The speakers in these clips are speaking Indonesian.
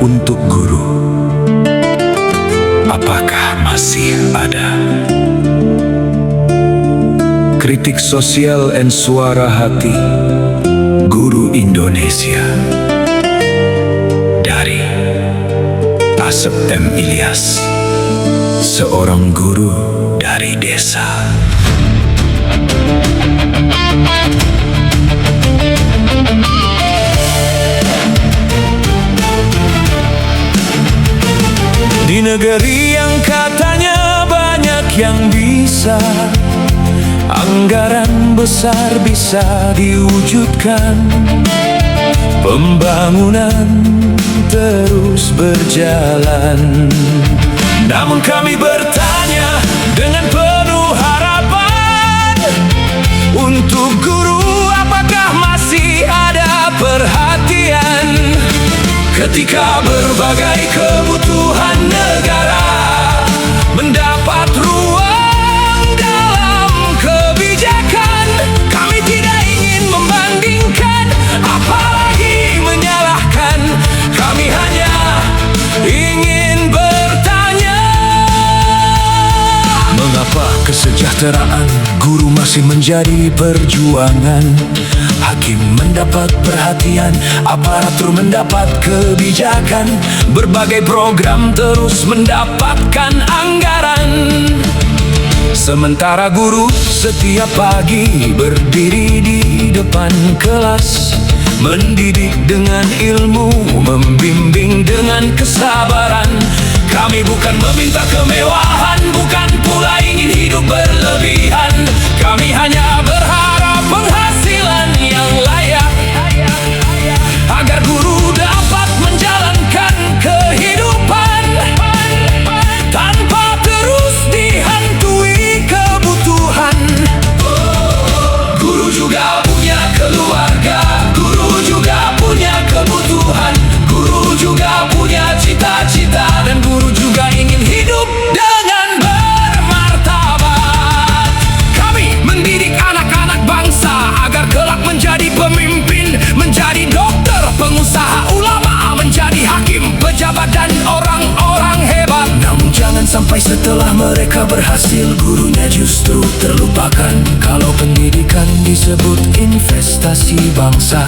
untuk guru. Apakah masih ada kritik sosial dan suara hati guru Indonesia? Dari Asep M. Ilyas, seorang guru dari desa. Di negeri yang katanya banyak yang bisa, anggaran besar bisa diwujudkan, pembangunan terus berjalan. Namun kami bertanya dengan penuh harapan, untuk guru apakah masih ada perhatian ketika berbagai kebutuhan negara mendapat ruang dalam kebijakan? Kami tidak ingin membandingkan, apalagi menyalahkan. Kami hanya ingin bertanya, mengapa kesejahteraan guru masih menjadi perjuangan? Hakim mendapat perhatian, aparatur mendapat kebijakan, berbagai program terus mendapatkan anggaran. Sementara guru setiap pagi berdiri di depan kelas, mendidik dengan ilmu, membimbing dengan kesabaran. Kami bukan meminta kemewahan, bukan pula ingin hidup berlebihan. Kami hanya berharap penghasilan yang layak, agar guru dapat menjalankan kehidupan tanpa terus dihantui kebutuhan. Guru juga punya keluarga, guru juga punya kebutuhan, guru juga punya cita-cita, dan guru juga ingin hidup dengan bermartabat. Kami mendidik anak-anak bangsa agar kelak menjadi pemimpin, menjadi dokter, pengusaha, ulama, menjadi hakim, pejabat, dan orang-orang hebat. Namun jangan sampai setelah mereka berhasil, gurunya justru terlupakan. Kalau pendidikan disebut investasi bangsa,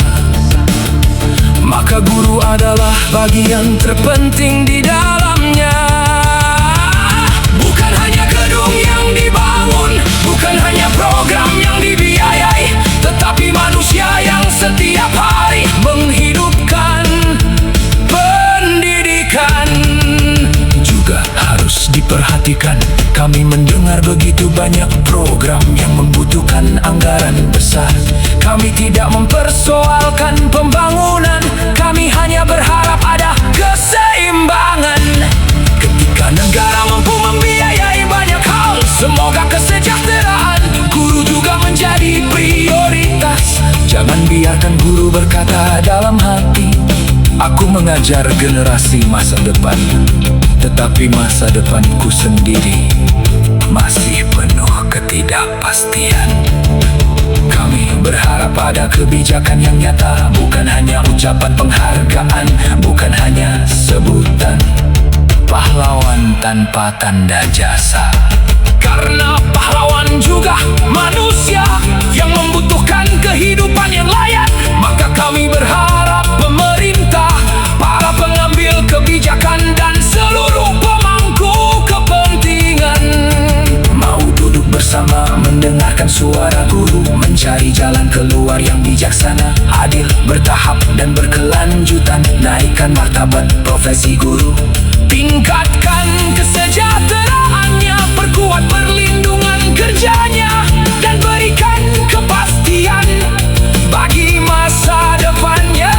maka guru adalah bagian terpenting di dalamnya. Bukan hanya gedung yang dibangun, bukan hanya program yang dibiayai, tetapi manusia yang setiap hari menghidupkan. Pendidikan juga harus diperhatikan. Kami mendengar begitu banyak program yang membutuhkan anggaran besar. Kami tidak mempersoalkan pembangunan, kami hanya berharap ada keseimbangan. Ketika negara mampu membiayai banyak hal, semoga kesejahteraan guru juga menjadi prioritas. Jangan biarkan guru berkata dalam hati, aku mengajar generasi masa depan, tetapi masa depanku sendiri masih penuh ketidakpastian. Kami berharap ada kebijakan yang nyata, bukan hanya ucapan penghargaan, bukan hanya sebutan pahlawan tanpa tanda jasa. Karena pahlawan juga manusia yang membutuhkan kehidupan yang layak, maka kami berharap pemerintah, para pengambil kebijakan, dan seluruh pemangku kepentingan mau duduk bersama, mendengarkan suara guru, mencari jalan keluar yang bijaksana, adil, bertahap, dan berkelanjutan. Naikkan martabat profesi guru, tingkatkan kesejahteraannya, perkuat perlindungan kerjanya, dan berikan kepastian bagi masa depannya.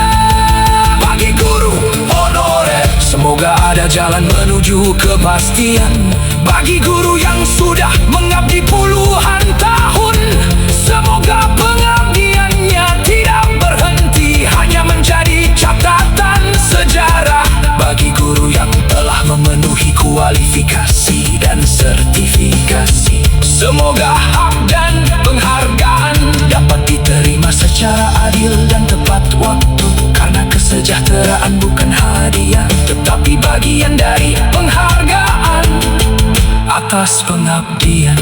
Bagi guru honorer, semoga ada jalan menuju kepastian. Bagi guru yang sudah mengabdi puluhan tahun, semoga pengabdiannya tidak berhenti, hanya menjadi catatan sejarah. Bagi guru yang telah memenuhi kualifikasi dan sertifikasi, semoga hak dan penghargaan dapat diterima secara adil dan tepat waktu. Karena kesejahteraan bukan hadiah, atas pengabdian.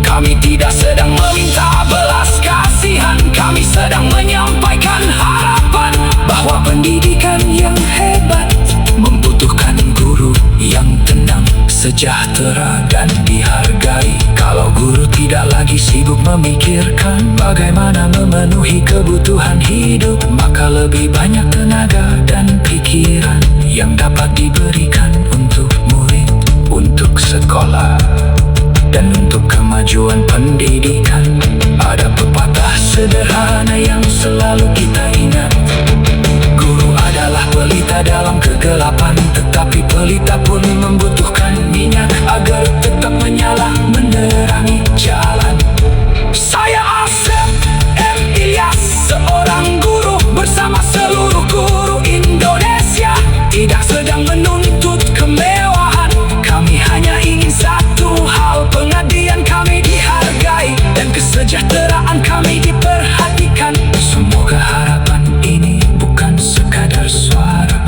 Kami tidak sedang meminta belas kasihan, kami sedang menyampaikan harapan bahwa pendidikan yang hebat membutuhkan guru yang tenang, sejahtera dan dihargai. Kalau guru tidak lagi sibuk memikirkan bagaimana memenuhi kebutuhan hidup, maka lebih banyak tenaga dan pikiran yang dapat diberikan untuk murid, untuk sekolah, dan untuk kemajuan pendidikan. Ada pepatah sederhana yang selalu kita ingat: guru adalah pelita dalam kegelapan, tetapi pelita pun membutuhkan minyak agar tetap menyala menerangi jalan. Saya Asep M. Ilyas, seorang guru bersama seluruh guru Indonesia. Tidak sedang menuntut kemewahan, kami hanya ingin satu hal: pengabdian kami dihargai dan kesejahteraan kami diperhatikan. Semoga harapan ini bukan sekadar suara,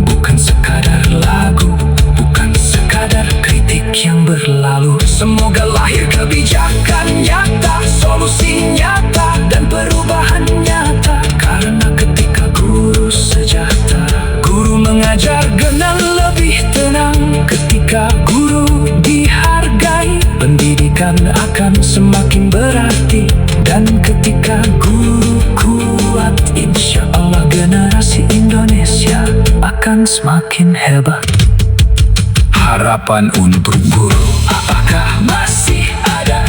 bukan sekadar lagu, bukan sekadar kritik yang berlalu. Semoga lahir kebijakan nyata, solusi nyata, dan perubahan nyata. Karena ketika guru sejahtera, guru mengajar dengan lebih tenang. Ketika guru dihargai, pendidikan akan semakin berarti. Dan ketika guru kuat, insya Allah generasi Indonesia akan semakin hebat. Harapan untuk guru, apakah masih ada?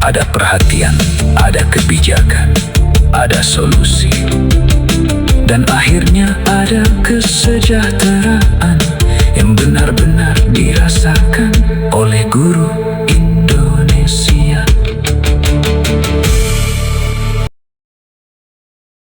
Ada perhatian, ada kebijakan, ada solusi, dan akhirnya ada kesejahteraan.